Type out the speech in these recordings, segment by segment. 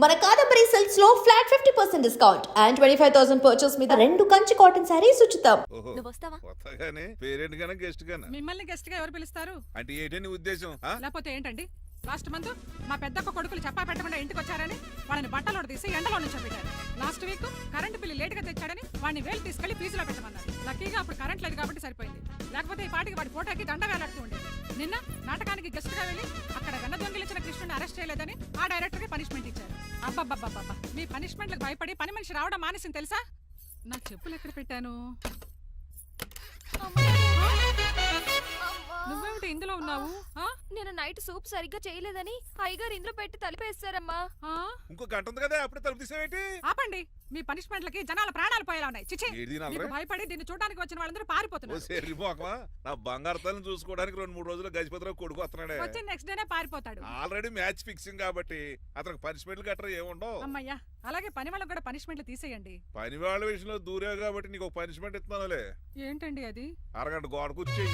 మన కాదంబరి సిల్క్స్ లో flat 50% discount and 25,000 purchase మీద 2 కంచి కాటన్ సారీస్ ఉచితం. నువ్వు వస్తావా? కొత్తగానే పేరెంట్ గానే గెస్ట్ గానా? మిమ్మల్ని గెస్ట్ గా ఎవరు పిలుస్తారు? అంటే ఏంటని ఉద్దేశం? లేకపోతే ఏంటండి? లాస్ట్ మంత్ మా పెద్దక్క కొడుకులు చెప్పా పెట్టకుండా ఇంటికి వచ్చారని వాళ్ళని బట్టలో తీసి ఎండలో నుంచి పెట్టారు. Last week current bill late గా తెచ్చాడని వాడిని వేలు తీసుకెళ్లి ఫీజులో పెట్టమన్నారు. లక్కీగా అప్పుడు కరెంట్ లేదు కాబట్టి సరిపోయింది. లేకపోతే ఈ పాటికి వాడి ఫోటోకి దండ వేలాడుతూ ఉండేది. నిన్న నాటకానికి గెస్ట్ గా వెళ్ళి అక్కడ వెన్న దొంగిలించిన కృష్ణుని అరెస్ట్ చేయలేదని ఆ డైరెక్టర్ కి పనిష్మెంట్ ఇచ్చారు. అబ్బబ్బబ్బబ్బా, మీ పనిష్మెంట్లకు భయపడి పని మనిషి రావడం మానేసింది తెలుసా? నా చెప్పులు ఎక్కడ పెట్టాను? నువ్వేమిటి ఇందులో ఉన్నావు? నేను నైట్ సూప్ సరిగ్గా చేయలేదని అయ్యగారు ఇందులో పెట్టి తలిపేస్తారమ్మా. ఇంకో గంట ఉంది కదా, అప్పుడే తలుపు తీసేవేంటి? ఆపండి, మీ పనిష్మెంట్లకి జనాల ప్రాణాలు పోయేలా ఉన్నాయి. చిచి, మీకు భయపడి దీన్ని చూడడానికి వచ్చిన వాళ్ళందరూ పారిపోతున్నారు. నా బంగారు తల్లిని చూసుకోవడానికి 2-3 రోజులు గజపతిరావు కొడుకు వస్తున్నాడే. వచ్చి నెక్స్ట్ డేనే పారిపోతాడు. ఆల్రెడీ మ్యాచ్ ఫిక్సింగ్ కాబట్టి అతనికి పనిష్మెంట్లు గట్రా ఏముండవు. అమ్మయ్యా, అలాగే పని వాళ్ళకి కూడా పనిష్మెంట్లు తీసేయండి. పని వాళ్ళ విషయంలో దూరే కాబట్టి నీకు ఒక పనిష్మెంట్ ఇస్తున్నానులే. ఏంటండి అది? అరగంట గోడ కూర్చోయి.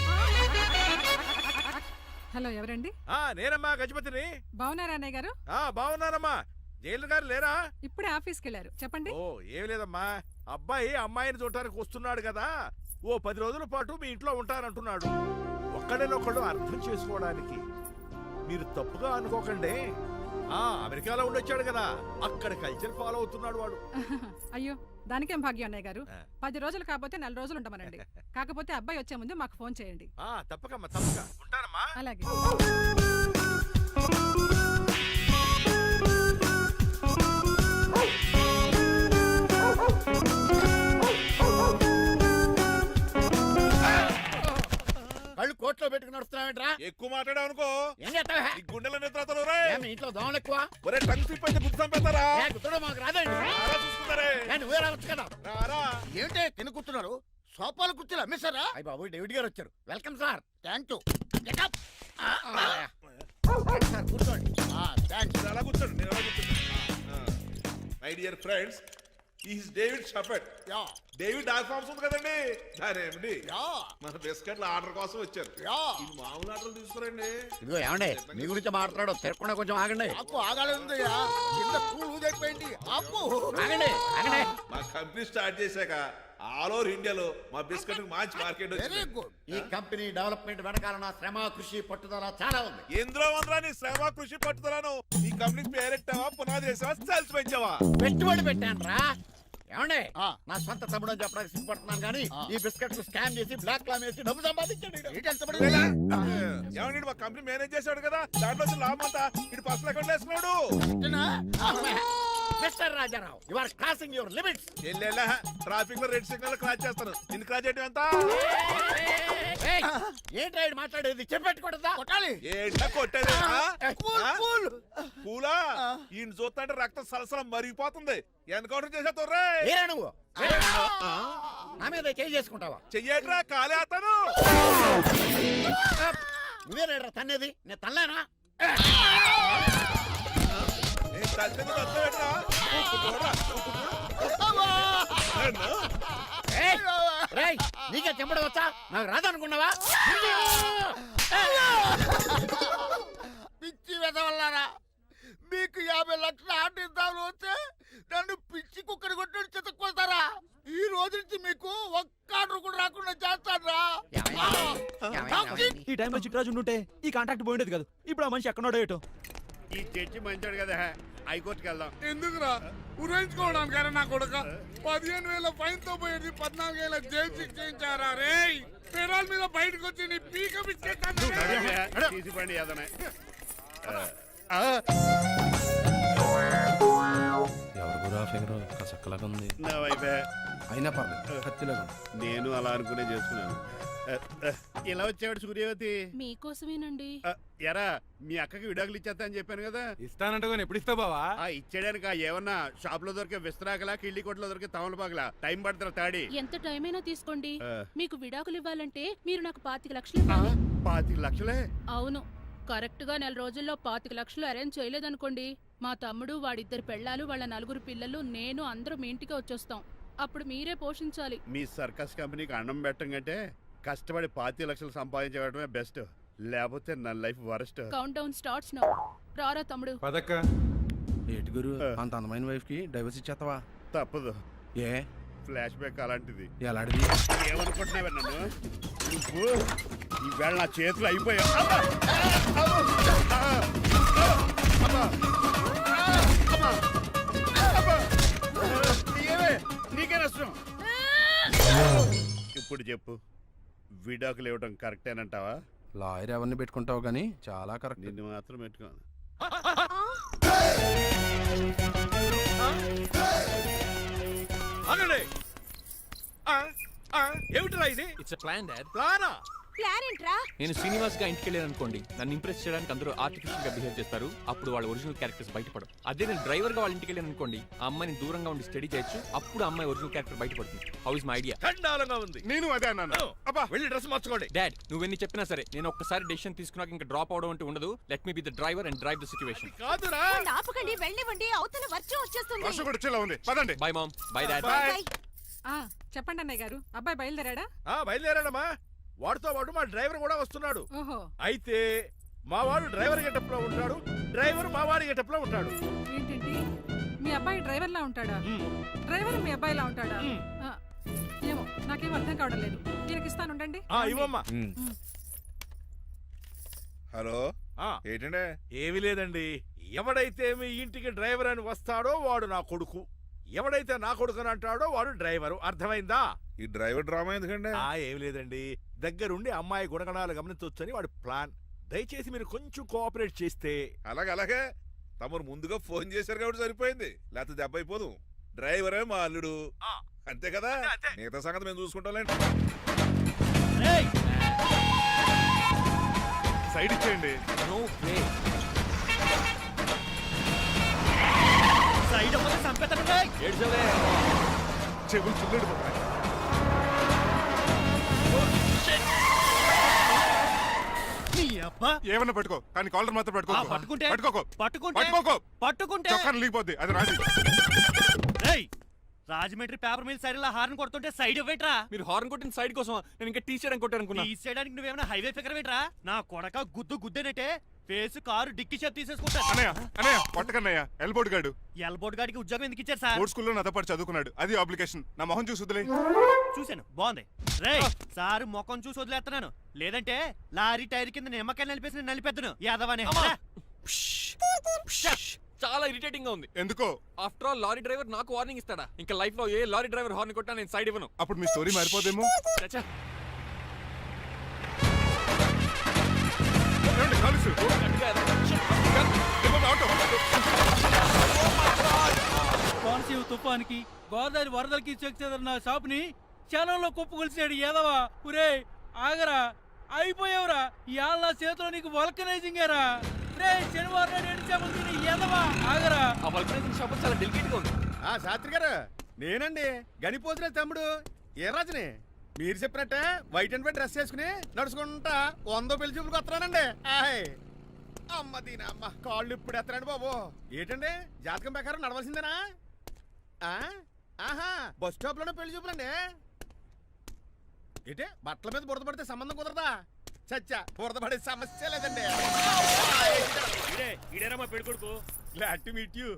హలో, ఎవరండి? నేనమ్మా గజపతిని. బాగున్నారా అన్నయ్య గారు? బాగున్నానమ్మా. జైలు గారు లేరా? ఇప్పుడే ఆఫీస్కి వెళ్ళారు. చెప్పండి. ఓ ఏం లేదమ్మా, అబ్బాయి అమ్మాయిని చూడటానికి వస్తున్నాడు కదా, ఓ 10 రోజుల పాటు మీ ఇంట్లో ఉంటానంటున్నాడు. ఒక్కడేనొక్కడు అర్థం చేసుకోవడానికి మీరు తప్పుగా అనుకోకండి. అమెరికాలో ఉండొచ్చాడు కదా, అక్కడ కల్చర్ ఫాలో అవుతున్నాడు వాడు. అయ్యో, దానికేం భాగ్యం అన్నయ్య గారు. 10 రోజులు కాకపోతే 4 రోజులు ఉండమనండి. కాకపోతే అబ్బాయి వచ్చే ముందు మాకు ఫోన్ చేయండి. తప్పకమ్మా, తప్పక ఉంటానమ్మా. అలాగే. కళ్ళు కోట్లో పెట్టుకుని నడుస్తున్నావేంట్రా? ఎక్కువ మాట్లాడావు అనుకో ఏం చేస్తావా? ఈ గుండెల నిద్రతలు ఇంట్లో దోమలు ఎక్కువ. ఒరే టంగ్ స్లిప్ అయితే గుర్తు చంపేస్తారా? గుర్తుడం మాకు రాదండి. చూసుకున్నారే, నువ్వే రావచ్చు కదా. రారా. ఏంటే కింద కూర్చున్నారు? సోఫాలు కుర్చీలు అమ్మేశారా? అయ్య బాబు, డేవిడ్ గారు వచ్చారు. Welcome sir. Thank you. కూర్చోండి. అలా కూర్చోండి, నేను అలా కూర్చోండి. My dear friends, is David Shepherd. David dog farms ఉంది కదండి, దానేమిటి మన బిస్కెట్ల ఆర్డర్ కోసం వచ్చారు. ఈ మామూలు ఆర్డర్ తీసుకురండి. ఇదిగో ఏమండి, మీ గురించి మాట్లాడు, తిరగకుండా కొంచెం ఆగండి. ఆగండి. మా కంపెనీ స్టార్ట్ చేశాక ఆల్ ఓవర్ ఇండియాలో మా బిస్కెట్ మంచి మార్కెట్ వచ్చింది. ఈ కంపెనీ డెవలప్మెంట్ వెనకాల నా శ్రమ, కృషి, పట్టుదల చాలా ఉంది. ఎందులో ఉందిరా నీ శ్రమ, కృషి, పట్టుదలను? ఈ కంపెనీకి పేరెట్టావా, పునాది వేసావా, సేల్స్ పెంచావా? పెట్టుబడి పెట్టాను రా. ఏమండి, నా సొంత తమ్ముడు అని చెప్పడానికి సిగ్గుపడుతున్నాను కానీ ఈ బిస్కెట్లు స్కామ్ చేసి బ్లాక్ క్లామ్ వేసి డబ్బు సంపాదించాడు. ఏమండి, మా కంపెనీ మేనేజ్ చేశాడు కదా, దాంట్లో లాభం అంతా ఇటు పర్సనల్ అకౌంట్ వేసుకున్నాడు. Mister Rajarao, you are crossing your limits. Traffic లో రెడ్ సిగ్నల్ క్రాస్ చేస్తాను, నిన్ను క్రాస్ చేయడం ఎంత? ఏంటి మాట్లాడేది? చెప్పెట్టుకూడదా? కొట్టాలి. ఏంటా కొట్టేది? పూలా ఈయన చూస్తుంటే రక్తం సలసలం మరిగిపోతుంది. ఎన్కౌంటర్ చేసేతో నువ్వు నా మీద చేయి చేసుకుంటావా? చెయ్యట్రా, కాలేస్తాను. నువ్వేనా తన్నేది? నేను తనలేనా? నీకే చెంపడం వచ్చా? నాకు రాదనుకున్నావా? పిచ్చి వెదవల్లారా, మీకు 50 లక్షల ఆర్డర్ ఇద్దామని వస్తే నన్ను పిచ్చి కుక్కని కొట్టి చెతక్కొస్తారా? ఈ రోజు నుంచి మీకు ఒక్క ఆర్డర్ కూడా రాకుండా చేస్తారా? ఈ టైంలో చిట్రాజు ఉంటే ఈ కాంట్రాక్ట్ పోయిండేది కదా. ఇప్పుడు ఆ మనిషి ఎక్కడో ఏటో. ఈ చర్చి మంచాడు కదా, హైకోర్టుకి వెళ్దాం. ఎందుకురా? ఉరేంచుకోవడానికి నా కొడుక 15,000 ఫైన్ తో పోయేది 14 ఏళ్ల జైలు శిక్ష చేయించారా? రే పెరాల మీద బయటకు వచ్చి నీ పీక తీసిపండి ఏదన్నా. నా వైపే అయినా పర్లేదు, కత్తిలాగా నేను అలా అనుకునే చేసుకున్నాను. ఇలా వచ్చాడు సూర్యవతి. మీకోసమేనండి. ఎరా, మీ అక్కకి విడాకులు ఇచ్చేస్తా అని చెప్పాను కదా. ఇస్తానంటే ఎప్పుడు ఇస్తావు బావా? ఇచ్చేయడానికి ఏమన్నా షాప్ లో దొరికే విస్తరాకలా, కిళ్ళి కొట్లో దొరికే తమలపాకలా టైం పడతారా? తాడి ఎంత టైం అయినా తీసుకోండి. మీకు విడాకులు ఇవ్వాలంటే మీరు నాకు 25 లక్షలు. 25 లక్షలే? అవును, కరెక్ట్ గా 4 రోజుల్లో 25 లక్షలు అరేంజ్ చేయలేదనుకోండి, మా తమ్ముడు, వాడిద్దరు పెళ్ళాలు, వాళ్ళ 4 పిల్లలు, నేను అందరూ మీ ఇంటికి వచ్చేస్తాం. అప్పుడు మీరే పోషించాలి. మీ సర్కస్ కంపెనీకి అన్నం పెట్టం కంటే కష్టపడి 25 లక్షలు సంపాదించడమే బెస్ట్. లేకపోతే నా life worst. Count down starts now. రారా తమ్ముడు. పదక్క ఏటి గురు అంత అందమైన వైఫ్ కి డైవర్స్ ఇచ్చేస్తావా? తప్పదు, ఏ ఫ్లాష్ బ్యాక్ అలాంటిది. ఎలాంటిది? ఏమనుకుంటున్నావే నన్ను? నువ్వు ఈవేళ నా చేతులు అయిపోయా. నీకే నష్టం. ఇప్పుడు చెప్పు, విడాకులు ఇవ్వడం కరెక్టేనంటావా? లాయర్ ఎవరిని పెట్టుకుంటావు గానీ చాలా కరెక్ట్. నిన్ను మాత్రం పెట్టుకోను. అనండి. ఏమిట్రా ఇది? It's plan dad. ప్లానా? ప్లాన్ ఏంట్రా? నేను శ్రీనివాస్ గా ఇంటికి వెళ్ళాను అనుకోండి, నన్ను ఇంప్రెస్ చేయడానికి అందరూ ఆర్టిఫిషియల్ గా బిహేవ్ చేస్తారు. అప్పుడు వాళ్ళ ఒరిజినల్ క్యారెక్టర్స్ బయటపడవు. అదే నేను డ్రైవర్ గా వాళ్ళ ఇంటికి వెళ్ళాను అనుకోండి, ఆ అమ్మాయిని దూరంగా ఉండి స్టడీ చేయొచ్చు. అప్పుడు అమ్మాయి ఒరిజినల్ క్యారెక్టర్ బయటపడుతుంది. How is my idea? చండాలంగా ఉంది. నేను అదే అన్నాను. అబ్బా వెళ్ళి డ్రెస్ మార్చుకోండి. డాడ్, నువ్వెన్ని చెప్పినా సరే నేను ఒక్కసారి డెసిషన్ తీసుకున్నాక ఇంకా డ్రాప్ అవడం అంటూ ఉండదు. Let me be the driver and drive the situation. కాదురా. ఆపకండి, వెళ్ళనివ్వండి. అవతల వర్షం వచ్చేస్తుంది. వర్షం కూడా వచ్చేలా ఉంది, పదండి. Bye mom. Bye dad. Bye. చెప్పండి అన్నయ్య గారు, అబ్బాయి బయలుదేరాడా? బయలుదేరాడమ్మా. వాడితో పాటు మా డ్రైవర్ కూడా వస్తున్నాడు. ఓహో, అయితే మా వాడు డ్రైవర్ గెటప్ లో ఉంటాడు, డ్రైవర్ మా వాడి గెటప్ లో ఉంటాడు. ఏంటండి మీ అబ్బాయి డ్రైవర్ లా ఉంటాడా? డ్రైవర్ మీ అబ్బాయిలా ఉంటాడా? ఆ, ఏమో నాకేం అర్థం కావడం లేదు. ఈయనకి ఇస్తాను, ఉండండి. ఇవ్వమ్మా. హలో, ఏంటంటే? ఏమీ లేదండి. ఎవడైతే మీ ఇంటికి డ్రైవర్ అని వస్తాడో వాడు నా కొడుకు, ఎవడైతే నా కొడుకు అని అంటాడో వాడు డ్రైవరు. అర్థమైందా? ఈ డ్రైవర్ డ్రామా ఎందుకంటే? ఏమి లేదండి, దగ్గరుండి అమ్మాయి గుణగణాలు గమనించవచ్చని వాడి ప్లాన్. దయచేసి మీరు కొంచెం కోఆపరేట్ చేస్తే. అలాగే తమరు ముందుగా ఫోన్ చేశారు కాబట్టి సరిపోయింది, లేకపోతే దెబ్బ అయిపోదు. డ్రైవరే మా అల్లుడు, అంతే కదా? మిగతా సంగతి మేము చూసుకుంటాంలేండి. సైడ్ ఇచ్చేయండి. No way. సైడ్ అవ్వక చంపేస్తాడు. ఏడ్చవే. చెవులు చిల్లుడు. ఏమన్నా పట్టుకో, కానీ కాలర్ మాత్రం పట్టుకో. పట్టుకుంటే చొక్కాను లీగిపోద్ది, అది రాదు. Rajahmundry paper mill side horn కొడుతుంటే సైడ్ ఇవ్వట్రా. మీరు హార్న్ కొట్టిన సైడ్ కోసం నేను ఇంకా టీ షర్ట్ కొట్టాను అనుకున్నా. తీసేయడానికి నువ్వేమైనా హైవే ఫిగర్ వేట్రా? నా కొడక గుద్దేనంటే ఫేస్ కారు డిక్కి షేప్ తీసేసుకుంటా. అన్నయ్య పట్టకన్నయ్య, ఎల్బోర్డ్ గాడు. ఎల్బోర్డ్ గాడికి ఉద్యోగం ఎందుకు ఇచ్చారు సార్? బోర్డ్ స్కూల్లో నాతో పాటు చదువుకున్నాడు, అది అప్లికేషన్. నా మొహం చూసి వదిలే. చూశాను, బాగుంది. రే సారు ముఖం చూసి వదిలేస్తున్నాను, లేదంటే లారీ టైర్ కింద నిమ్మకాయలు నలిపేసి నలిపెద్దను యాదవనే. చాలా ఇరిటేటింగ్ గా ఉంది. ఎందుకో? ఆఫ్టర్ ఆల్ లారీ డ్రైవర్ నాకు వార్నింగ్ ఇస్తాడా? ఇంకా లైఫ్ లో ఏ లారీ డ్రైవర్ హార్న్ కొట్టా నేను సైడ్ ఇవ్వను. అప్పుడు మీ స్టోరీ మారిపోదేమో. చచ్చా. కోనసీమ తుఫానికి గోదావరి వరదలకి చెక్ చేదన్న షాప్ ని క్షణంలో కుప్పగొలిచాడు ఏదవా. ఒరే ఆగరా, అయిపోయావురా. ఇవాళ నా చేతిలో నీకు వల్కనైజింగ్ ఏరా. రే శనివారం నాడు ఏడిచామని తిని ఏదవా, ఆగరా. ఆ వల్కనైజింగ్ షాప్ చాలా డెలికేట్ గా ఉంది. శాస్త్రి గారు, నేనండి గనిపోతున్న తమ్ముడు ఏరాజుని. మీరు చెప్పినట్టే వైట్ అండ్ వైట్ డ్రెస్ వేసుకుని నడుచుకుంటా 100 పెళ్లి చూపులకు వస్తున్నానండి. అమ్మ దీని అమ్మ, కాళ్ళు ఇప్పుడు ఎత్తరండి బాబు. ఏంటండి జాతకం ప్రకారం నడవలసిందేనా? ఆహా, బస్ స్టాప్ లోనే పెళ్లి చూపులండి. ఏంటే బట్టల మీద బురద పడితే సంబంధం కుదరదా? చచ్చా, బురద పడే సమస్య లేదండి. ఇదేనా మా పెళ్లి కొడుకు? Glad to meet you.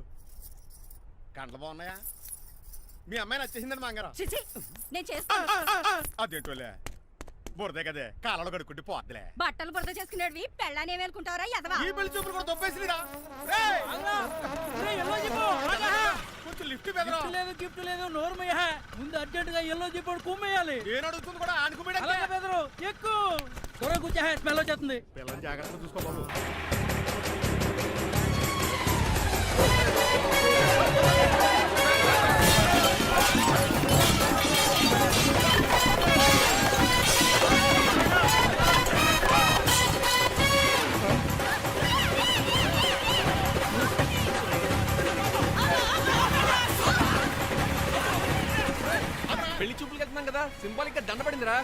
కండ్లు బాగున్నాయా? మీ అమ్మాయి నచ్చేసిందండి మంగారం. నేను చేస్తాను. అదేంటోలే, బురదే కదే, కాలంలో కడుక్కుంటే పోద్దులే. బట్టలు బురద చేసుకునేవి పెళ్ళానే వేలుకుంటావరా ఎదవా? ఈ పెళ్లి చూపులు కూడా తొప్పేసిరా. కొంచెం లిఫ్ట్ లేదు, గిఫ్ట్ లేదు, నోర్మయ్య. ముందు అర్జెంట్ గా ఎల్లో చెప్పాడు కుమ్మేయాలి. నేను అడుగుతుంది కూడా ఆనుకుమేడా. అలాగే బెదరు ఎక్కువ త్వరగా కూర్చో, స్మెల్ వచ్చేస్తుంది. పిల్లలు జాగ్రత్తగా చూసుకో బాబు. పెళ్లి చూపులకు వెళ్తున్నాం కదా, సింబాలిక్ గా దండ పడిందిరా.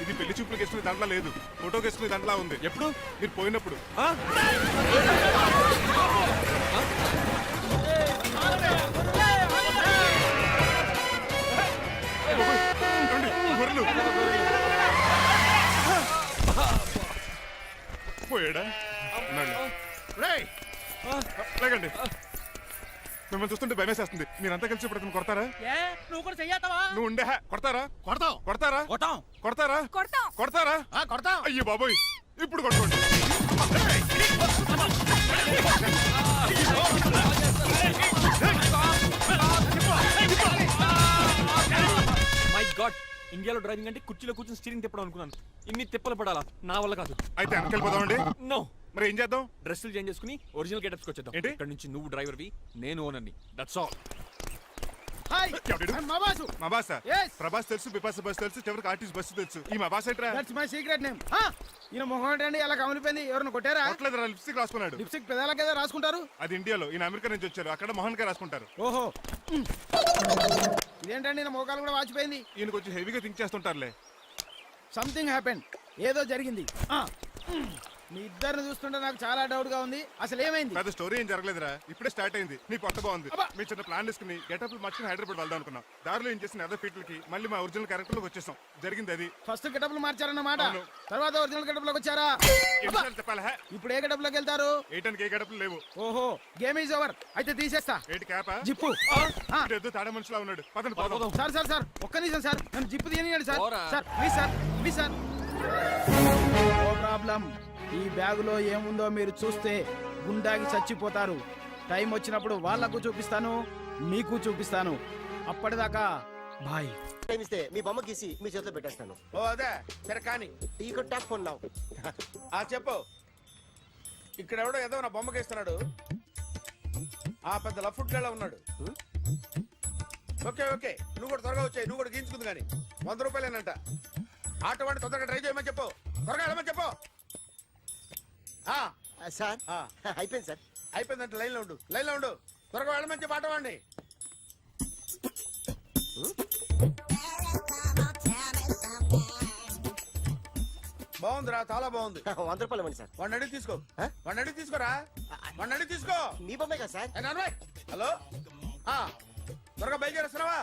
ఇది పెళ్లి చూపులకు వేసుకునే దాంట్లో లేదు, ఫోటోకి వేసుకునే దాంట్లో ఉంది. ఎప్పుడు? మీరు పోయినప్పుడు. పోయాడా? లేకండి. మిమ్మల్ని చూస్తుంటే భయమేసేస్తుంది. మీరంతా కలిసి ఇప్పుడు అతను కొడతారా? ఏ నువ్వు కూడా చెయ్యతావా? నువ్వు ఉండే కొడతారా? కొడతాం కొడతారా? కొట్టాం. కొడతారా? కొడతాం. కొడతారా? కొడతాం. అయ్యో బాబోయ్, ఇప్పుడు కొట్టుకోండి. మై గాడ్, ఇండియాలో డ్రైవింగ్ అంటే కుర్చీలో కూర్చొని స్టీరింగ్ తిప్పడం అనుకున్నాను. ఇన్ని తిప్పలు పడాలా? నా వల్ల కాదు. అయితే వెనకెళ్ళిపోదామండి. నో, మరి ఏం చేద్దాం? డ్రెస్సులు చేంజ్ చేసుకుని ఒరిజినల్ గెటప్స్ వచ్చేద్దాం. ఏంటి? ఇక్కడ నుంచి నువ్వు డ్రైవర్వి, నేను ఓనర్ని. That's all. హాయ్ ఎవడు? మా బాసు. మా బాస. Yes. ప్రభాస్ తెలుసు, బిపాస బస్ తెలుసు, చివరికి ఆర్టిస్ట్ బస్సు తెలుసు. ఈ మా బాస్ ఏంట్రా? That's my secret name. ఈయన మొహం ఏంటండి ఎలా కమిలిపోయింది? ఎవరిని కొట్టారా? కొట్టలేదురా, లిప్స్టిక్ రాసుకున్నాడు. లిప్స్టిక్ పెదాలకి ఏదో రాసుకుంటారు. అది ఇండియాలో, ఈయన అమెరికా నుంచి వచ్చారు. అక్కడ మోహన్ గారు రాసుకుంటారు. ఓహో, ఇదేంటండి నా మోకాలు కూడా వాచిపోయింది. ఈయన కొంచెం హెవీగా థింక్ చేస్తుంటారులే. సంథింగ్ హ్యాపెన్, ఏదో జరిగింది. మీ ఇద్దరిని చూస్తుంటే నాకు చాలా డౌట్ గా ఉంది. అసలు ఏమైంది? పెద్ద స్టోరీ ఏం జరగలేదురా, ఇప్పుడే స్టార్ట్ అయింది. నీ కొత్త బాగుంది. అబ్బా. మీ చిన్న ప్లాన్ తీసుకుని గెటప్ మార్చుకుని హైదరాబాద్ వెళ్దాం అనుకున్నాం. దారిలో ఏం చేసిన అదర్ ఫీట్లకి మళ్ళీ మా ఒరిజినల్ క్యారెక్టర్ లోకి వచ్చేసాం. జరిగింది అది. ఫస్ట్ గెటప్లు మార్చారన్నమాట. అవును. తర్వాత ఒరిజినల్ గెటప్ లోకి వచ్చారా? ఎన్నిసార్లు చెప్పాలా? ఇప్పుడు ఏ గెటప్ లోకి వెళ్తారు? ఏటానికి ఏ గెటప్లు లేవు. ఓహో, గేమ్ ఈజ్ ఓవర్. అయితే తీసేస్తా ఏటి క్యాపా? జిప్పు. ఏదో తాడే మనిషిలా ఉన్నాడు. పదండి పోదాం. సార్ సార్ సార్, ఒక్క నిమిషం సార్, నన్ను జిప్పు తీయనియండి సార్. పోరా. Sir please sir, please sir. No problem. ఈ బ్యాగులో ఏముందో మీరు చూస్తే గుండాకి చచ్చిపోతారు. టైం వచ్చినప్పుడు వాళ్ళకు చూపిస్తాను, మీకు చూపిస్తాను. అప్పటిదాకా బాయ్. టైం ఇస్తే మీ బొమ్మ గీసి మీ చేతిలో పెట్టేస్తాను. ఓ అదే సరే కానీ ఈ కుడ్ టాక్ ఫోన్ నౌ. చెప్పు. ఇక్కడ ఎవడో ఏదో నా బొమ్మకి ఇస్తున్నాడు. ఆ పెద్ద లఫుట్ గళ్ళ ఉన్నాడు. ఓకే ఓకే, నువ్వు కూడా త్వరగా వచ్చాయి. నువ్వు కూడా గీంచుకుంది కానీ 100 రూపాయలేనంట. ఆటో వాడిని తొందరగా ట్రై చేయమని చెప్పు. త్వరగా వెళ్ళమని చెప్పు. సార్ అయిపోయింది సార్. అయిపోయిందంటే లైన్లో ఉండు, లైన్లో ఉండు. త్వరగా వెళ్ళమని చెప్పు ఆటో వాడిని. బాగుందిరా, చాలా బాగుంది. 100 రూపాయలు ఇవ్వండి సార్. వాడిని అడిగి తీసుకో. వాడిని అడిగి తీసుకోరా, వాడిని అడిగి తీసుకో. మీ బొమ్మే కదా సార్. ఏ నాన్నబాయ్, హలో. త్వరగా బయలుదేరేస్తున్నావా?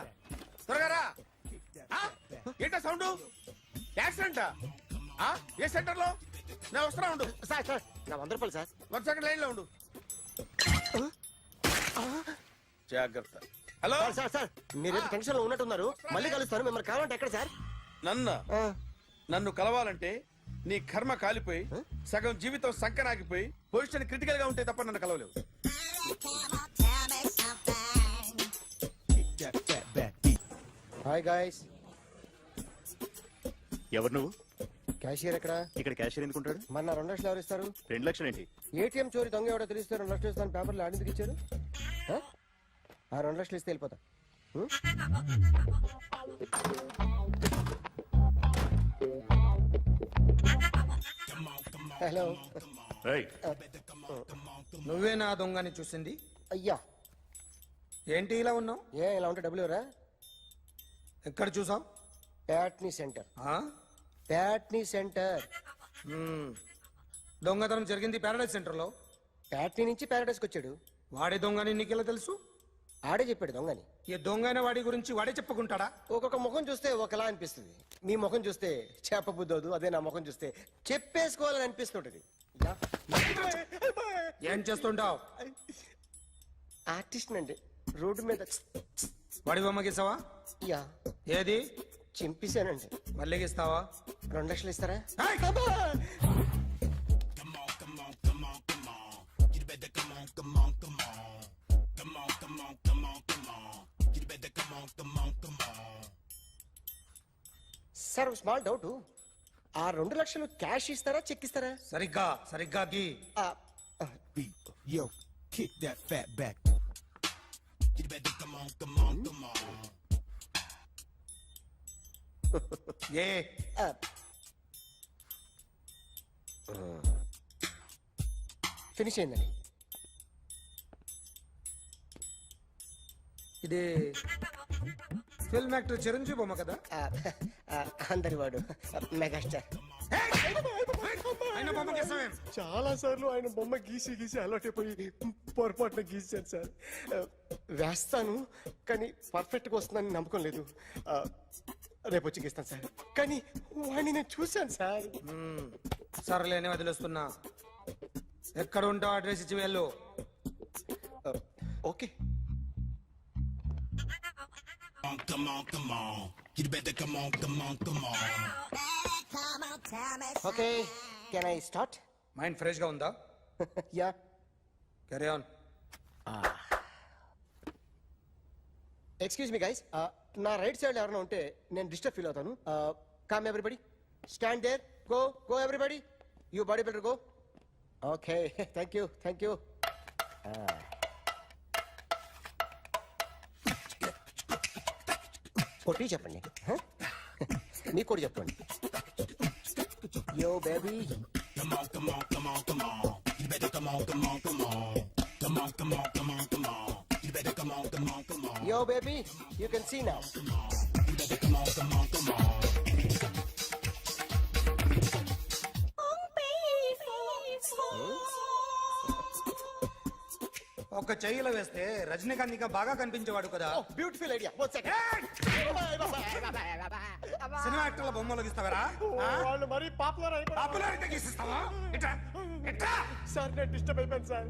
త్వరగా రా. ఏంటా సౌండ్? యాక్సిడెంటా? ఏ సెంటర్ లో? నేను వస్తున్నా ఉండు. సార్ సార్ నా 100 రూపాయలు సార్. 1 సెకండ్ లైన్ లో ఉండు. జాగ్రత్త. హలో సార్ సార్ సార్ మీరేదో టెన్షన్ లో ఉన్నట్టున్నారు. మళ్ళీ కలుస్తాను. మిమ్మల్ని కావాలంటే ఎక్కడ సార్? నన్ను కలవాలంటే నీ కర్మ కాలిపోయి సగం జీవితం సంకనాగిపోయి పొజిషన్ క్రిటికల్ గా ఉంటే తప్ప నన్ను కలవలేవు. Hi guys. ఎవరు నువ్వు? క్యాషియర్ ఎక్కడ? ఇక్కడ క్యాషియర్ ఎందుకుంటాడు? మన 2 లక్షలు ఎవరు ఇస్తారు? 2 లక్షలు ఏంటి? ఏటీఎం చోరీ దొంగ ఎవడో తెలిస్తే 2 లక్షలు ఇస్తాను పేపర్లు ఆడిందుకు ఇచ్చారు. ఆ 2 లక్షలు ఇస్తే వెళ్ళిపోతా. హలో. ఏయ్, నువ్వే నా దొంగని చూసింది? అయ్యా ఏంటి ఇలా ఉన్నావు? ఇలా ఉంటే డబ్బులు ఎవరా? ఎక్కడ చూసావు? ప్యాట్నీ సెంటర్. ప్యాట్నీ సెంటర్. దొంగతనం జరిగింది ప్యారడైజ్ సెంటర్ లో. ప్యాట్నీ నుంచి ప్యారడైస్కి వచ్చాడు. వాడే దొంగని నీకెలా తెలుసు? ఆడే చెప్పాడు దొంగని. ఈ దొంగైన వాడి గురించి వాడే చెప్పుకుంటాడా? ఒక్కొక్క ముఖం చూస్తే ఒకలా అనిపిస్తుంది. మీ ముఖం చూస్తే చెప్పబుద్దోదు. అదే నా ముఖం చూస్తే చెప్పేసుకోవాలని అనిపిస్తుంటది. ఏం చేస్తుంటావు? ఆర్టిస్ట్ అండి. రోడ్డు మీద వాడి బొమ్మ గీసావా? యా ఏది? చింపేశానండి. మళ్ళీ గీస్తావా? 2 లక్షలు ఇస్తారా? Sir small doubt. ఆ 2 లక్షలు క్యాష్ ఇస్తారా చెక్ ఇస్తారా? సరిగ్గా సరిగ్గా గీ. Yo, kick that fat back. A finish అయిందండి. ఇది ఫిల్మ్ యాక్టర్ చిరంజీవి బొమ్మ కదా? అందరి వాడు మెగాస్టార్. ఆయన బొమ్మ గీసావేం? చాలా సార్లు ఆయన బొమ్మ గీసి గీసి అలవాటైపోయి పొరపాటున గీసాను సార్. వేస్తాను కానీ పర్ఫెక్ట్గా వస్తుందని నమ్మకం లేదు. రేపు వచ్చి గీస్తాను సార్. కానీ వాడిని నేను చూశాను సార్. సర్లేని వదిలేస్తున్నా. ఎక్కడ ఉంటావు అడ్రస్ ఇచ్చి వెళ్ళు. Okay okay can I start? Mind fresh గా ఉందా? Yeah. Carry on. Excuse me guys, నా రైట్ సైడ్ ఎవరైనా ఉంటే నేను డిస్టర్బ్ ఫీల్ అవుతాను. Come everybody, stand there, go go everybody, you body builder go. Okay, thank you thank you. కొట్టి చెప్పండి, నీకు కూడా చెప్పండి. Yo baby, yo baby, you can see now. ఒక చెయ్యిలో వేస్తే రజనీకాంత్ ఇంకా బాగా కనిపించేవాడు కదా. Oh, beautiful idea. One second. Cinema యాక్టర్ల బొమ్మలు గీస్తావరా? వాళ్ళు మరీ పాపులర్ అయిపోయారు. పాపులారిటీ గీసిస్తావా? ఇట్రా ఇట్రా. సార్ నేను డిస్టర్బ్ అయిపోయాను సార్.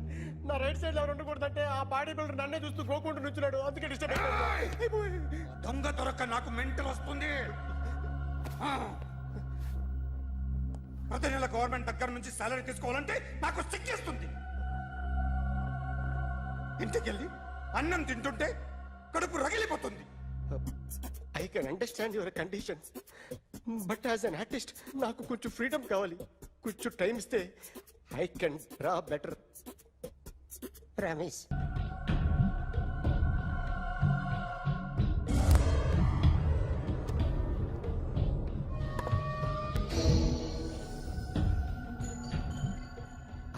నా రైట్ సైడ్ లో ఎవరు ఉండకూడదంటే ఆ బాడీ బిల్డర్ నన్నే చూస్తూ గోకుంటూ నుంచున్నాడు, అందుకే డిస్టర్బ్ అయిపోయాను. దొంగ దొరక్క నాకు మెంటల్ వస్తుంది. ప్రతి నెల గవర్నమెంట్ దగ్గర నుంచి సాలరీ తీసుకోవాలంటే నాకు సిగ్గేస్తుంది. ఇంటికెళ్ళి అన్నం తింటుంటే కడుపు రగిలిపోతుంది. I can understand your conditions, but as an artist నాకు కొంచెం ఫ్రీడమ్ కావాలి. కొంచెం టైం ఇస్తే I can draw better. Promise.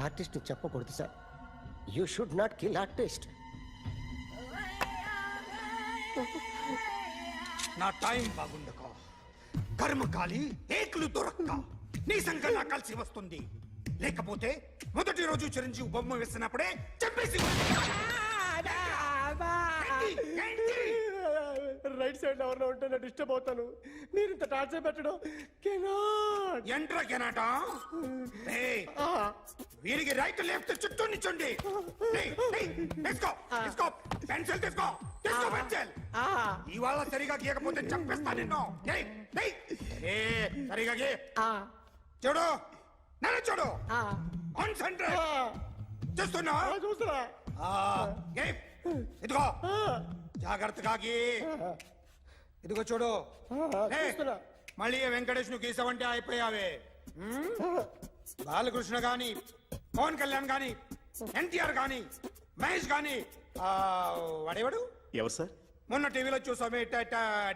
Artist చెప్పకూడదు sir. You should not kill artist. నా టైం బాగుండక కర్మకాలి ఏకులు దొరక్క నీ సంఘం నాకు కలిసి వస్తుంది. లేకపోతే మొదటి రోజు చిరంజీవి బొమ్మ వేసినప్పుడే చెప్పేసి రైట్ సైడ్ ఎవరిలో ఉంటే నేను డిస్టర్బ్ అవుతాను. మీరు ఇంత టార్చర్ పెట్టడం కెనాట్. ఎంట్రా కెనాట. వీరికి రైట్ లెఫ్ట్ చుట్టూ నిచ్చండి. తీసుకో తీసుకో పెన్సిల్, తీసుకో తీసుకో పెన్సిల్. ఇవాళ సరిగా గీయకపోతే చంపేస్తా నిన్ను. సరిగా గీ. చూడు నన్ను చూడు. కాన్సంట్రేట్ చూస్తున్నా చూస్తున్నా. ఇదిగో జాగ్రత్తగా గీ. ఇదిగో చూడు. మళ్ళీ వెంకటేష్ ను గీసావంటే అయిపోయావే. బాలకృష్ణ గాని, పవన్ కళ్యాణ్ గాని, ఎన్టీఆర్ గాని, మహేష్ గాని, వాడేవాడు ఎవరు సార్? మొన్న టీవీలో చూసామే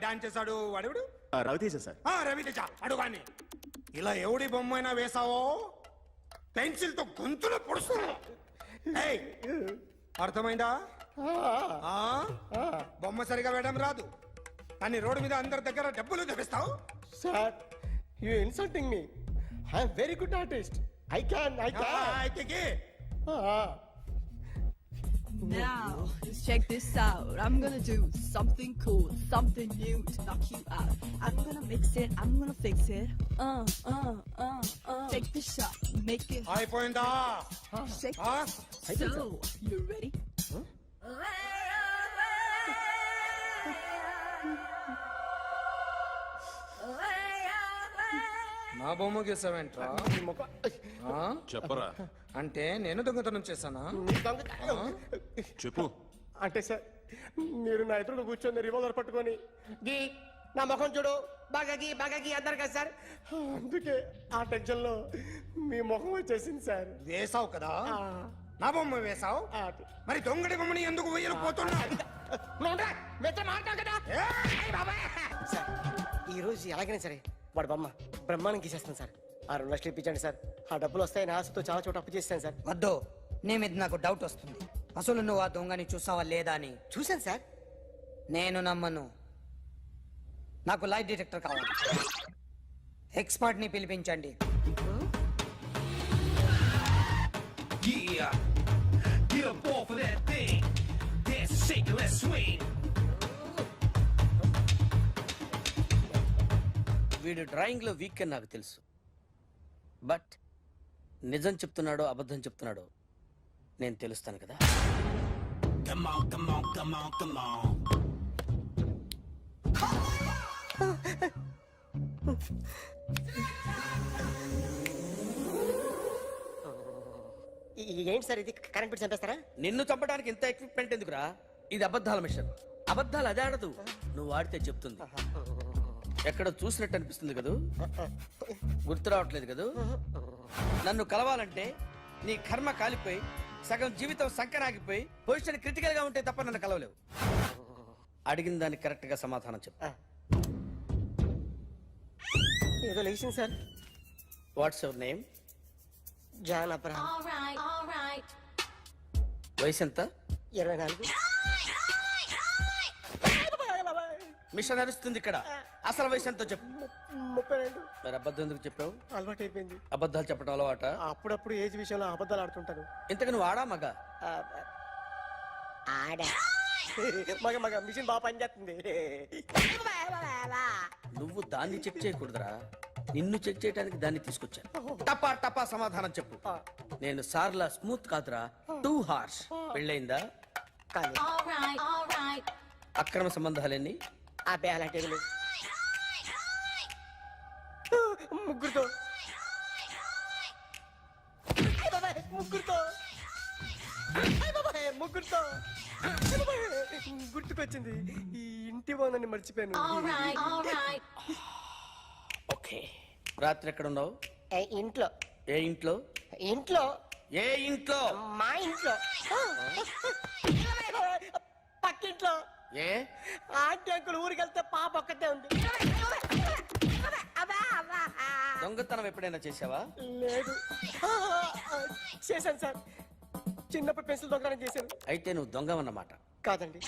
డాన్స్ చేశాడు వాడేవాడు? రవితేజ సార్. రవితేజ అడుగాని. ఇలా ఎవడి బొమ్మ అయినా వేసావో పెన్సిల్ తో గొంతులో పొడుస్తా. అర్థమైందా? బొమ్మ సరిగా వేయడం రాదు కానీ రోడ్డు మీద అందరి దగ్గర డబ్బులు తెప్పిస్తావు. Sir you insulting me. I am very good artist. I can అయితే Now, let's check this out. I'm gonna do something cool, something new to knock you out. I'm gonna mix it, I'm gonna fix it. Take the shot, make it hot. అయిపోయిందా? Shake it. So, you ready? నా బొమ్మ గీసావేంట్రా? చెప్పరా. అంటే నేను దొంగతనం చేశానా? చెప్పు. అంటే సార్ మీరు నా ఎదురుగా కూర్చొని రివాల్వర్ పట్టుకొని గీ నా ముఖం చూడు బాగా గీ అన్నారు కదా సార్. అందుకే ఆ టెన్షన్ లో మీ ముఖం వచ్చేసింది సార్. వేసావు కదా, నా బొమ్మ వేసావు. మరి దొంగడి బొమ్మని ఎందుకు వేయలేకపోతున్నా? సార్ ఈ రోజు ఎలాగైనా సరే వాడు బొమ్మ బ్రహ్మాండం గీసేస్తాను సార్. ఆ 2 లక్షలు ఇప్పించండి సార్. ఆ డబ్బులు వస్తాయని ఆశతో చాలా చోట అప్పు చేస్తాను సార్. వద్దు, నీ మీద నాకు డౌట్ వస్తుంది. అసలు నువ్వు ఆ దొంగని చూసావా లేదా అని. చూశాను సార్. నేను నమ్మను. నాకు లైట్ డిటెక్టర్ కావాలి. ఎక్స్పర్ట్ ని పిలిపించండి. వీడు డ్రాయింగ్ లో వీక్ అని నాకు తెలుసు, బట్ నిజం చెప్తున్నాడో అబద్ధం చెప్తున్నాడో నేను తెలుస్తాను కదా. ఏంటి సార్ ఇది కరెంట్ బిల్ చంపేస్తారా? నిన్ను చంపడానికి ఇంత ఎక్విప్మెంట్ ఎందుకురా? ఇది అబద్ధాల మిషన్. అబద్ధాలు అదే ఆడదు, నువ్వు ఆడితే చెప్తుంది. ఎక్కడ చూసినట్టు అనిపిస్తుంది కదూ? గుర్తు రావట్లేదు కదూ? నన్ను కలవాలంటే నీ కర్మ కాలిపోయి సగం జీవితం సంకరాగిపోయి పొజిషన్ క్రిటికల్ గా ఉంటే తప్ప నన్ను కలవలేవు. అడిగిన దానికి కరెక్ట్ గా సమాధానం చెప్పు. ఏదో లేచింది sir. What's your name? John Abraham. వయసు ఎంత? 24. మిషన్ నడుస్తుంది ఇక్కడ. అసలు వయసు ఎంతో చెప్పు. 32. మరి అబద్ధం ఎందుకు చెప్పావు? అలవాటు అయిపోయింది. అబద్ధాలు చెప్పడం అలవాట? అప్పుడప్పుడు ఏజ్ విషయంలో అబద్ధాలు ఆడుతుంటాను. ఇంతకు నువ్వు ఆడా మగ? ఆడా. మగ మగ మిషన్ బాగా పనిచేస్తుంది. నువ్వు దాన్ని చెక్ చేయకూడదురా, నిన్ను చెక్ చేయడానికి దాన్ని తీసుకొచ్చాను. టపా టపా సమాధానం చెప్పు. నేను సార్లా స్మూత్ కాదురా, టూ హార్ష్. పెళ్ళయిందా? కానీ అక్రమ సంబంధాలన్నీ? అబ్బే అలాంటి ముగ్గురుతో. ముగ్గురుతో ముగ్గురుతో గుర్తుకొచ్చింది. ఈ ఇంటి బాగుందని మర్చిపోయాను. ఓకే. రాత్రి ఎక్కడ ఉన్నావు? ఇంట్లో. ఏ ఇంట్లో? ఇంట్లో. ఏ ఇంట్లో? మా ఇంట్లో. పక్కింట్లో. ఏ ఆంటీ అంకుల్ ఊరికి వెళ్తే పాప ఒక్కతే ఉంది. దొంగతనం ఎప్పుడైనా చేసావా? లేదు. చేశాను సార్. చిన్నప్పుడు పెన్సిల్ దొంగతనం చేశాను. అయితే నువ్వు దొంగవన్నమాట. కాదండి,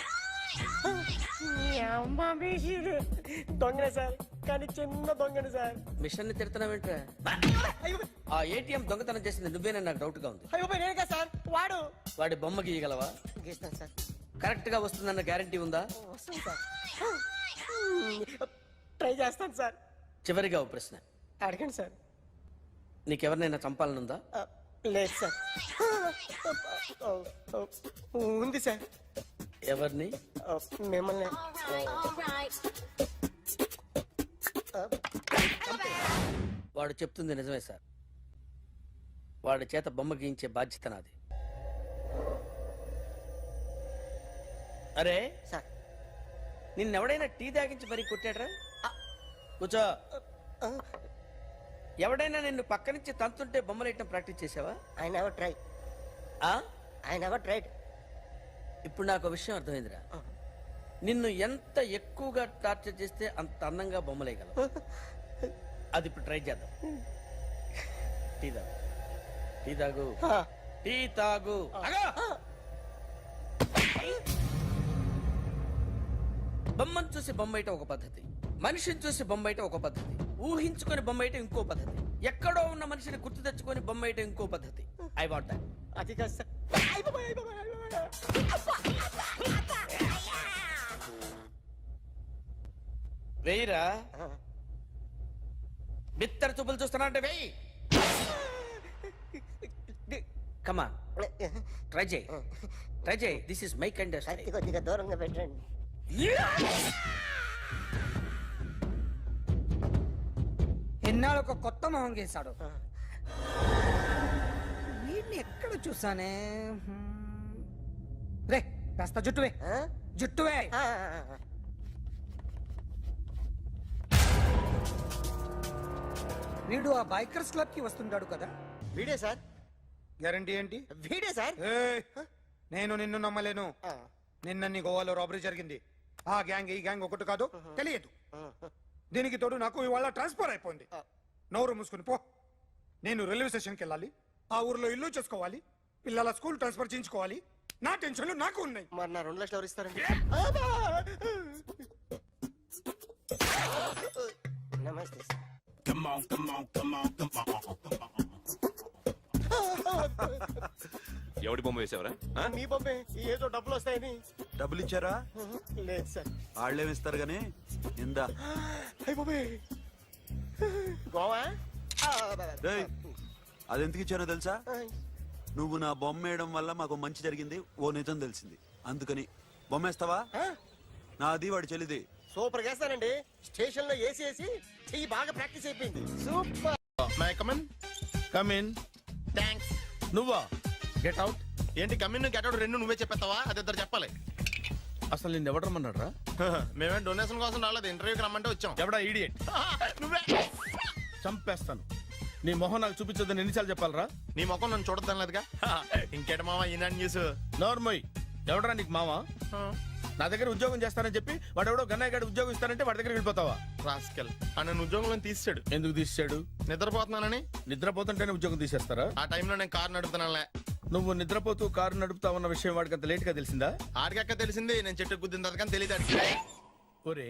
దొంగనే సార్, కానీ చిన్న దొంగని సార్. మిషన్ ని తిడుతున్నావేంట్రా? ఆ ఏటీఎం దొంగతనం చేసింది నువ్వేనని నాకు డౌట్ గా ఉంది. అయ్యో నేనే కదా సార్. వాడు. వాడి బొమ్మ గీయగలవా? గీస్తాను సార్. కరెక్ట్ గా వస్తుందన్న గ్యారంటీ ఉందా? వస్తాను సార్. ట్రై చేస్తాను సార్. చివరిగా ఓ ప్రశ్న అడగండి సార్. నీకెవరినైనా చంపాలనుందా? లేదు సార్. ఉంది సార్. ఎవరిని? మిమ్మల్ని. వాడు చెప్తుంది నిజమే సార్. వాడి చేత బొమ్మ గీయించే బాధ్యత నాది. అరే సార్, నిన్నెవడైనా టీ తాగించి మరీ కొట్టాడ్రా? కూర్చో. ఎవడైనా నిన్ను పక్క నుంచి తంతుంటే బొమ్మలేయటం ప్రాక్టీస్ చేసావా? I never try. I never tried. ఇప్పుడు నాకు విషయం అర్థమైందిరా. నిన్ను ఎంత ఎక్కువగా టార్చర్ చేస్తే అంత అందంగా బొమ్మలేయగలవు. అది ఇప్పుడు ట్రై చేద్దాం. టీ తాగు. టీ తాగు. టీ తాగు. బొమ్మను చూసి బొమ్మేయటం ఒక పద్ధతి, మనిషిని చూసి బొమ్మేయటం ఒక పద్ధతి, ఊహించుకొని బొమ్మేయటం ఇంకో పద్ధతి, ఎక్కడో ఉన్న మనిషిని గుర్తు తెచ్చుకొని బొమ్మేయటం ఇంకో పద్ధతి. I want that. అది కాదు సార్. వెయ్యిరా. బిత్తర చూపులు చూస్తున్నా అంటే వెయ్యి. కమాన్, ట్రై చేయి. ట్రై చేయి. This is my kind of style. కొద్దిగా దూరంగా పెట్టండి. ఎన్నాళ్ళు ఒక కొత్త మొహం గీశాడు. వీడిని ఎక్కడ చూసానే? రే కాస్త జుట్టువే. జుట్టువే. వీడు ఆ బైకర్స్ క్లబ్ కి వస్తుంటాడు కదా? వీడే సార్. గ్యారంటీ ఏంటి? వీడే సార్. నేను నిన్ను నమ్మలేను. నిన్న గోవాలో రాబరీ జరిగింది. ఆ గ్యాంగ్ ఈ గ్యాంగ్ ఒకటి కాదు, తెలియదు. దీనికి తోడు నాకు ఇవాళ ట్రాన్స్ఫర్ అయిపోయింది. నోరు మూసుకుని పో. నేను రైల్వే స్టేషన్కి వెళ్ళాలి, ఆ ఊర్లో ఇల్లు చేసుకోవాలి, పిల్లల స్కూల్ ట్రాన్స్ఫర్ చేయించుకోవాలి. నా టెన్షన్లు నాకు ఉన్నాయి. మరి నా 2 లక్షలు ఎవరు ఇస్తారండి? నమస్తే సార్. ఎవడి బొమ్మ వేసావరా? మీ బొమ్మే. ఏదో డబ్బులు వస్తాయని. డబ్బులు ఇచ్చారా? లేదు సార్. వాళ్ళేమి ఇస్తారు గానీ ఇందా. గోవా. అది ఎందుకు ఇచ్చానో తెలుసా? నువ్వు నా బొమ్మ వేయడం వల్ల మాకు మంచి జరిగింది, ఓ నిజం తెలిసింది. అందుకని బొమ్మేస్తావా? నాది వాడి చెల్లిది. సూపర్ చేస్తానండి. స్టేషన్ లో ఏసీ వేసి చెయ్యి బాగా ప్రాక్టీస్ అయిపోయింది. Super. My come on come in. Thanks. నువ్వా? Get out. ఏంటి కమ్యూన్ గెట్ అవుట్ రెండు నువ్వే చెప్పేస్తావా? అది ఇద్దరు చెప్పాలి. అసలు నిన్ను ఎవరు రమ్మన్నాడు రా? మేమే డొనేషన్ కోసం రాలేదు, ఇంటర్వ్యూకి రమ్మంటే వచ్చాం. ఎవడా ఈడియట్? నువ్వే. చంపేస్తాను. నీ మొహం నాకు చూపించొద్దని ఎన్నిసార్లు చెప్పాలరా? నీ ముఖం నన్ను చూడద్దాం లేదుగా. ఇంకేట మామ ఈనాడు న్యూస్. నోర్మోయ్. ఎవడరా నీకు మావా? నా దగ్గర ఉద్యోగం చేస్తానని చెప్పి వాడెవడో గన్నయ్య గారి ఉద్యోగం ఇస్తానంటే వాడి దగ్గర వెళ్ళిపోతావా? రాస్కెల్. నన్ను ఉద్యోగంలో తీసాడు. ఎందుకు తీసాడు? నిద్రపోతున్నానని. నిద్రపోతుంటేనే ఉద్యోగం తీసేస్తారా? ఆ టైంలో నేను కారు నడుపుతున్నానులే. నువ్వు నిద్రపోతూ కారు నడుపుతావన్న విషయం వాడికి అంత లేట్ గా తెలిసిందా? ఆడికక్క తెలిసింది, నేను చెట్టు గుద్దిన కానీ తెలియదు. ఒరే,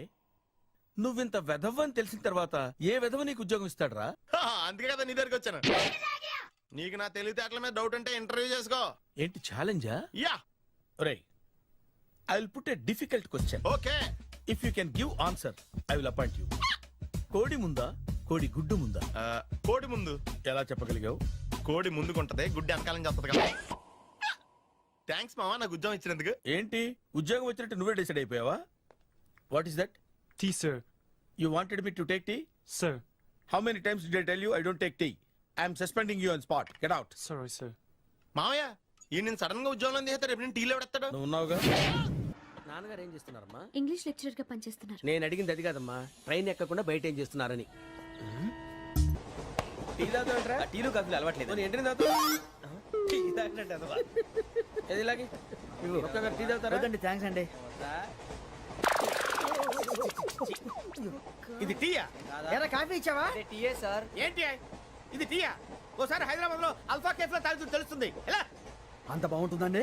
నువ్వింత వెధవ్ అని తెలిసిన తర్వాత ఏ వెధవ నీకు ఉద్యోగం ఇస్తాడరా? అందుకే కదా నీ దగ్గరికి వచ్చాను. నీకు నా తెలివితేటల మీద డౌట్ అంటే ఇంటర్వ్యూ చేసుకో. ఏంటి ఛాలెంజా? యా. ఒరే, I will put a difficult question. Okay. If you can give answer I will appoint you. కోడి ముందా, కోడి గుడ్డు ముందా? కోడి ముందు. ఎలా చెప్పగలిగావు? కోడి ముందుకుంటది, గుడ్డి వెనకాలం చేస్తుంది కదా. థ్యాంక్స్ మామా నాకు ఉద్యోగం ఇచ్చినందుకు. ఏంటి ఉద్యోగం వచ్చినట్టు నువ్వే డిసైడ్ అయిపోయావా? What is that? Tea sir. You wanted me to take tea? Sir. How many times did I tell you I don't take tea? I am suspending you on spot. Get out. Sorry, sir. మామయ్య ఈ నేను sudden గా ఉద్యోగంలో తీస్తాడు. రేపు నేను టీలో పెడతాడు. నువ్వు ఉన్నావుగా. నాన్నగారు ఏం చేస్తున్నారమ్మా? ఇంగ్లీష్ లెక్చరర్ గా పనిచేస్తున్నారు. నేను అడిగింది అది కాదమ్మా, ట్రైన్ ఎక్కకుండా బయట ఏం చేస్తున్నారని. టీ తాగుతాంట్రా? టీలు కాఫీలు అలవాట్లేదు. ఏంటి తాగుతా? టీ తాగినట్టు ఏది ఇలాగే ఒక్కగారు టీ తాగుతారా? థ్యాంక్స్ అండి. ఇది టీయా? ఎరా కాఫీ ఇచ్చావా? టీయే సార్. ఏంటి ఇది టీయా? ఓసారి హైదరాబాద్ లో అల్ఫా కేఫ్ లో తాగుతూ తెలుస్తుంది. ఎలా అంత బాగుంటుందండి?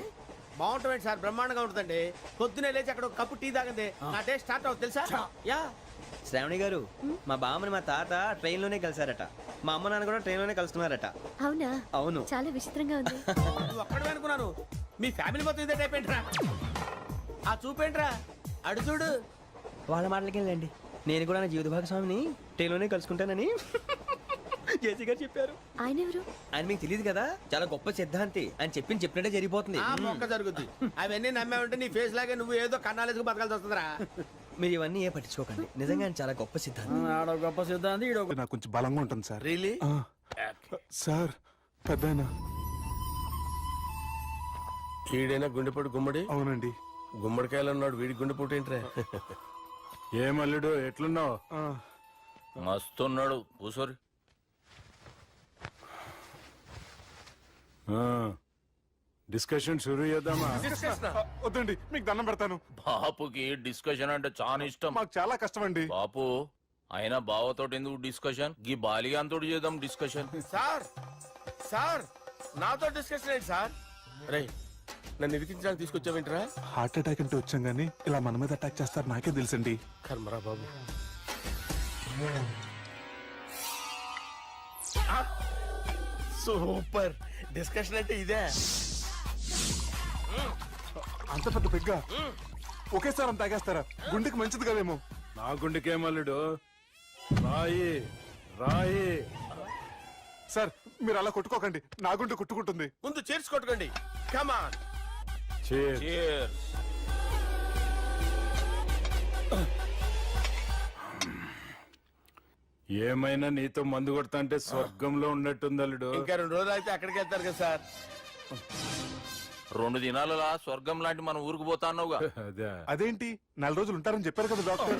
బాగుంటుంది సార్, బ్రహ్మాండంగా ఉంటుందండి. పొద్దునే లేచి అక్కడ ఒక కప్పు టీ తాగండి నా డే స్టార్ట్ అవుతుంది తెలుసా? యా. శ్రావణి గారు, మా బామ్మని మా తాత ట్రైన్ లోనే కలిసారట. మా అమ్మ నాన్న కూడా ట్రైన్ లోనే కలుస్తున్నారట. అవునా? అవును. చాలా విచిత్రంగా ఉంది. నువ్వు ఒక్కడే అనుకున్నాను, మీ ఫ్యామిలీ మొత్తం ఇదే టైప్ ఏంట్రా? ఆ చూపేంట్రా అడు చూడు. వాళ్ళ మాటలకి వెళ్ళండి. నేను కూడా నా జీవిత భాగస్వామిని ట్రైన్ లోనే కలుసుకుంటానని జేసీ గారు చెప్పారు. ఆయన ఎవరు? ఆయన మీకు తెలియదు కదా, చాలా గొప్ప సిద్ధాంతి అని చెప్పినట్టే జరిగిపోతుంది. ఆ మొక్క జరుగుద్ది. అవన్నీ నమ్మే ఉంటే నీ ఫేస్ లాగే నువ్వు ఏదో కన్నాలేసుకు బతకాల్సి వస్తుందిరా. మీరు ఇవన్నీ ఏ పట్టించుకోకండి. నిజంగా ఆయన చాలా గొప్ప సిద్ధాంతి. ఆడో గొప్ప సిద్ధాంతి, ఈడో నాకు కొంచెం బలంగా ఉంటుంది సార్. రియలీ? సార్ పెద్దయినా. ఈడైనా గుండెపోటు గుమ్మడి? అవునండి. గుమ్మడికాయలు ఉన్నాడు, వీడి గుండెపోటు ఏంట్రా? ఏమల్లుడు ఎట్లున్నావు? మస్తున్నాడు కూసోరి. డిస్కషన్ షురూ చేద్దామా? వద్దండి, మీకు దండం పెడతాను. బాపుకి డిస్కషన్ అంటే చాలా ఇష్టం. మాకు చాలా కష్టం అండి. బాపు అయినా బావతోటి ఎందుకు డిస్కషన్? గీ బాలిగాంతోటి చేద్దాం డిస్కషన్. సార్ సార్ నాతో డిస్కషన్ ఏంటి సార్? రే, నన్ను ఇరికించడానికి తీసుకొచ్చావేంట్రా? హార్ట్ అటాక్ అంటే వచ్చాం గానీ ఇలా మన మీద అటాక్ చేస్తారు నాకే తెలుసండి. కర్మరా బాబు. సూపర్ డిస్కషన్ అంటే ఇదే. అంత పెద్ద పెగ్గా ఒకేసారి అంత తాగేస్తారా? గుండెకి మంచిది కదేమో. నా గుండెకేమల్లుడు రాయి రాయి. సార్ మీరు అలా కొట్టుకోకండి, నా గుండె కొట్టుకుంటుంది. ముందు చేర్చి కొట్టుకోండి. కమాన్. ఏమైనా నీతో మందు కొడతా అంటే స్వర్గంలో ఉన్నట్టుంది అల్లుడు. ఇంకా 2 రోజులు అయితే అక్కడికి వెళ్తారు కదా సార్. 2 దినాలలా స్వర్గం లాంటి మన ఊరికి పోతాన్నావుగా. అదేంటి 4 రోజులు ఉంటారని చెప్పారు కదా డాక్టర్.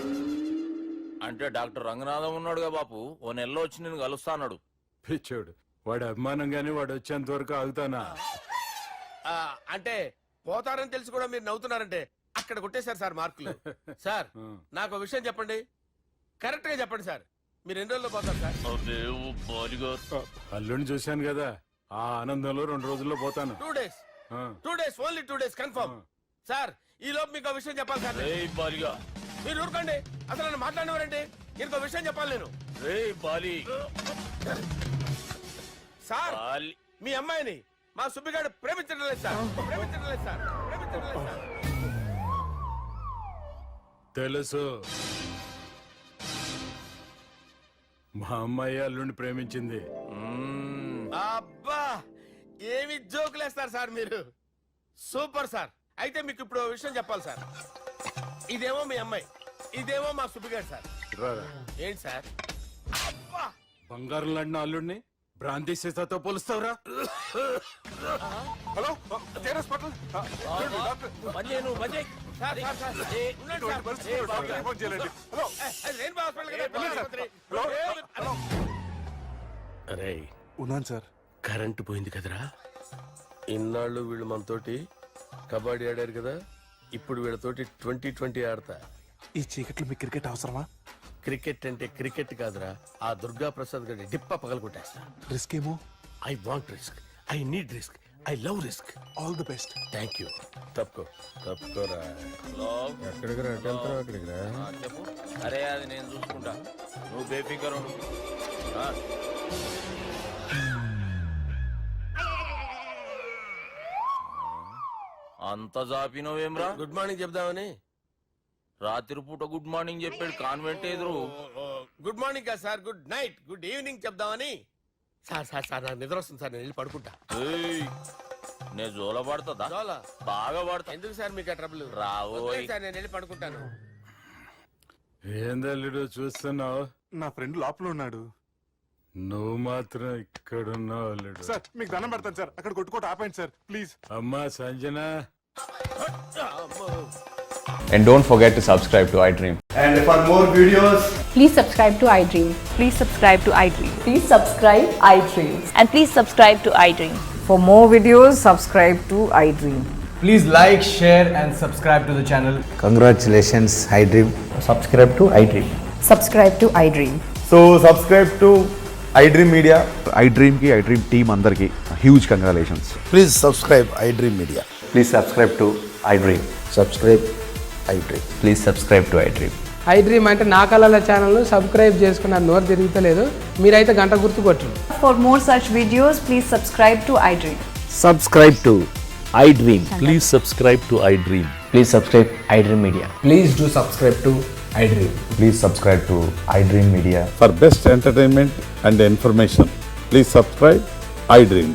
అంటే డాక్టర్ రంగనాథం ఉన్నాడుగా బాపు, ఓ నెలలో వచ్చి నేను కలుస్తా అన్నాడు. పిచ్చోడు, వాడి అభిమానంగానే వాడు వచ్చేంత వరకు ఆగుతానా? అంటే పోతారని తెలిసి కూడా మీరు నవ్వుతున్నారంటే అక్కడ కొట్టేశారు సార్ మార్కులు. సార్ నాకు విషయం చెప్పండి, కరెక్ట్ గా చెప్పండి సార్. మీరు ఎన్ని రోజుల్లో పోతారు సార్? అల్లుడిని చూశాను కదా, ఆ ఆనందంలో 2 రోజుల్లో పోతాను. 2 days. 2 days, only 2 days confirm. Sir ఈ లోపు మీకు విషయం చెప్పాలి సార్. మీరు ఊరుకోండి, అసలు నన్ను మాట్లాడినవారండి. ఇంకో విషయం చెప్పాలి నేను. సార్ మీ అమ్మాయిని మా సుబ్బిగాడు ప్రేమించడం లేదు సార్. ప్రేమించడం లేదు సార్. ప్రేమించడం లేదు సార్. తెలుసు, మా అమ్మాయి అల్లుడిని ప్రేమించింది. అబ్బా ఏమి జోకులేస్తారు సార్ మీరు. Super sir. అయితే మీకు ఇప్పుడు ఓ విషయం చెప్పాలి సార్. ఇదేమో మీ అమ్మాయి, ఇదేమో మా సుబ్బిగారు సార్. రారా. ఏంటి సార్? బంగారం లాంటి అల్లుడిని బ్రాంతి సీసాతో పోలుస్తావురా? హలో కేరస్ పటల్ పనిచేయను, పనిచేయ్. Sir, sir, sir. ఏ, ఉండండి సార్. ఏ, బాబు. ఫోన్ చేయాలండి. హలో అది రెయిన్బో హాస్పిటల్ కదా, పిల్లల ఆసుపత్రి. హలో అరే ఉన్నాను సార్. కరెంటు పోయింది కదరా. ఇన్నాళ్ళు వీళ్ళు మనతోటి కబడ్డీ ఆడారు కదా, ఇప్పుడు వీళ్ళతోటి 2020 ఆడతా. ఈ చీకట్లో మీకు క్రికెట్ అవసరమా? క్రికెట్ అంటే క్రికెట్ కాదురా, ఆ దుర్గా ప్రసాద్ గారి డిప్ప పగలగొట్టేస్తా. రిస్క్ ఏమో. I want risk, I need risk, I love risk. All the best. Thank you. తప్పుకో, తప్పుకోరా. ఎక్కడికి రా, వెళ్తారా అక్కడికి రా. చెప్పు. అరే అది నేను చూసుకుంటా, నువ్వు బేఫికర్ ఉండు. అంత జాపినవేమ్రా? గుడ్ మార్నింగ్ చెప్దామని. రాత్రి పూట గుడ్ మార్నింగ్ చెప్పాడు కాన్వెంట్ ఎదురు. గుడ్ మార్నింగ్ కాదు sir, good night, good evening చెప్దామని. సార్ సార్ సార్ నాకు నిద్ర వస్తుంది సార్, నేను వెళ్ళి పడుకుంటా. నేను జోల పడుతుందా? చాలా బాగా పడతా. ఎందుకు సార్ మీకు ఆ ట్రబుల్? రావోయ్ సార్, నేను వెళ్ళి పడుకుంటాను. ఏందల్లుడు చూస్తున్నావు? నా ఫ్రెండ్ లోపల ఉన్నాడు. నువ్వు మాత్రం ఇక్కడున్నావు అల్లుడు. సార్ మీకు దండం పెడతాను సార్, అక్కడ కొట్టుకోట ఆపండి సార్ ప్లీజ్. అమ్మా Sanjana. And don't forget to subscribe to iDream. And for more videos, Please subscribe to iDream. Please subscribe to iDream. Please subscribe iDream. And please subscribe to iDream. For more videos, subscribe to iDream. Please like, share and subscribe to the channel. Congratulations iDream. Subscribe to iDream. Subscribe to iDream. so subscribe to iDream Media. iDream కి iDream team అందరికి huge congratulations. Please subscribe iDream media. Please subscribe to iDream. Subscribe iDream. Please subscribe to iDream. iDream అంటే నా కళల channel subscribe చేసుకున్న నోరు తిరుగుతలేదు, మీరైతే గంట గుర్తు కొట్టండి. For more such videos, please subscribe to iDream. Subscribe to iDream. Please subscribe to iDream. Please subscribe iDream media. Please do subscribe to iDream. Please subscribe to iDream media. For best entertainment and information please subscribe iDream.